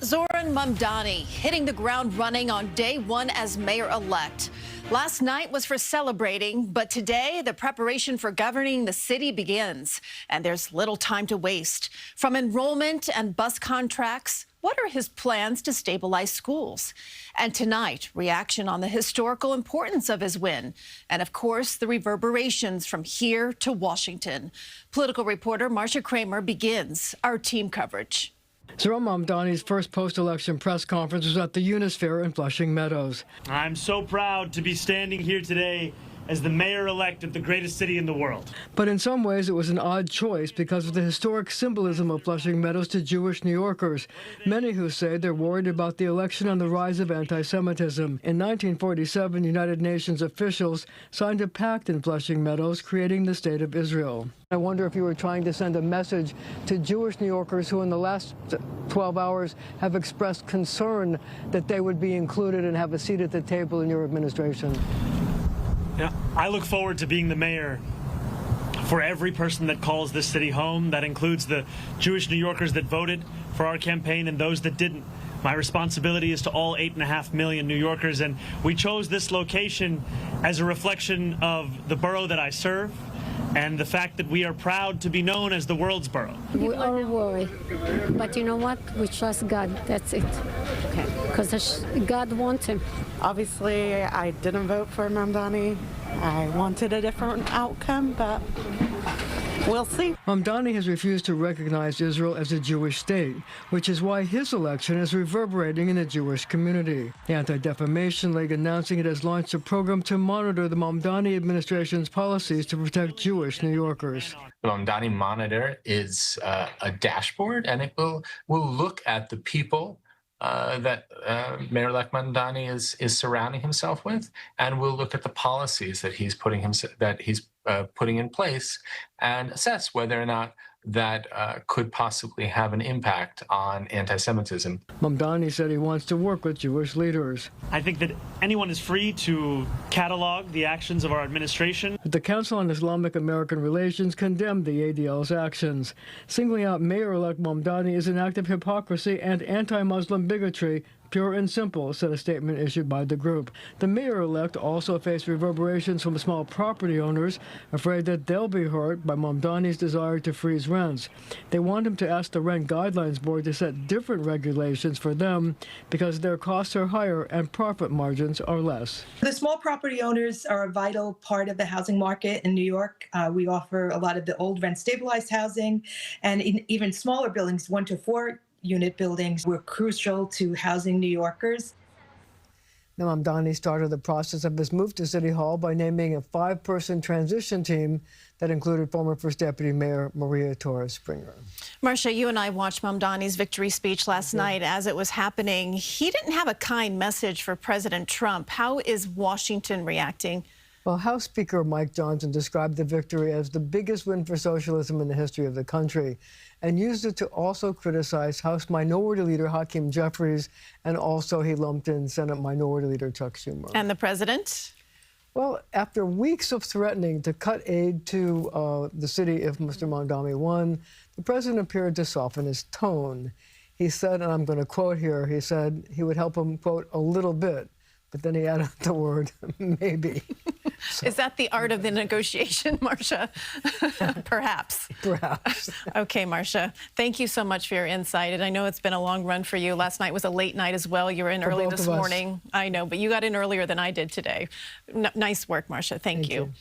Zohran Mamdani hitting the ground running on day one as mayor-elect. Last night was for celebrating, but today the preparation for governing the city begins. And there's little time to waste. From enrollment and bus contracts, what are his plans to stabilize schools? And tonight, reaction on the historical importance of his win. And of course, the reverberations from here to Washington. Political reporter Marcia Kramer begins our team coverage. Zohran Mamdani's first post-election press conference was at the Unisphere in Flushing Meadows. I'm so proud to be standing here today as the mayor-elect of the greatest city in the world. But in some ways, it was an odd choice because of the historic symbolism of Flushing Meadows to Jewish New Yorkers, many who say they're worried about the election and the rise of anti-Semitism. In 1947, United Nations officials signed a pact in Flushing Meadows, creating the State of Israel. I wonder if you were trying to send a message to Jewish New Yorkers who in the last 12 hours have expressed concern that they would be included and have a seat at the table in your administration. Yeah, I look forward to being the mayor for every person that calls this city home. That includes the Jewish New Yorkers that voted for our campaign and those that didn't. My responsibility is to all 8.5 million New Yorkers, and we chose this location as a reflection of the borough that I serve and the fact that we are proud to be known as the world's borough. We are worried, but you know what? We trust God. That's it. Okay. Because God wants him. Obviously, I didn't vote for Mamdani. I wanted a different outcome, but we'll see. Mamdani has refused to recognize Israel as a Jewish state, which is why his election is reverberating in the Jewish community. The Anti-Defamation League announcing it has launched a program to monitor the Mamdani administration's policies to protect Jewish New Yorkers. The Mamdani Monitor is a dashboard, and it will look at the people that Mayor-elect Mamdani is surrounding himself with, and we'll look at the policies that he's putting in place and assess whether or not that could possibly have an impact on anti-Semitism. Mamdani said he wants to work with Jewish leaders. I think that anyone is free to catalog the actions of our administration. The Council on Islamic American Relations condemned the ADL's actions. Singling out Mayor-elect Mamdani is an act of hypocrisy and anti-Muslim bigotry, pure and simple, said a statement issued by the group. The mayor-elect also faced reverberations from small property owners, afraid that they'll be hurt by Mamdani's desire to freeze rents. They want him to ask the Rent Guidelines Board to set different regulations for them because their costs are higher and profit margins are less. The small property owners are a vital part of the housing market in New York. We offer a lot of the old rent-stabilized housing, and in even smaller buildings, 1 to 4 unit buildings were crucial to housing New Yorkers. Now, Mamdani started the process of his move to City Hall by naming a 5-person transition team that included former First Deputy Mayor Maria Torres-Springer. Marcia, you and I watched Mamdani's victory speech last night as it was happening. He didn't have a kind message for President Trump. How is Washington reacting? Well, House Speaker Mike Johnson described the victory as the biggest win for socialism in the history of the country and used it to also criticize House Minority Leader Hakeem Jeffries, and also he lumped in Senate Minority Leader Chuck Schumer. And the president? Well, after weeks of threatening to cut aid to the city if Mr. Mamdani won, the president appeared to soften his tone. He said, and I'm going to quote here, he said he would help him, quote, a little bit. But then he added the word maybe. So. Is that the art of the negotiation, Marcia? Perhaps. Perhaps. Okay, Marcia, thank you so much for your insight. And I know it's been a long run for you. Last night was a late night as well. You were in For early both this of us. morning. I know, but you got in earlier than I did today. Nice work, Marcia. Thank you.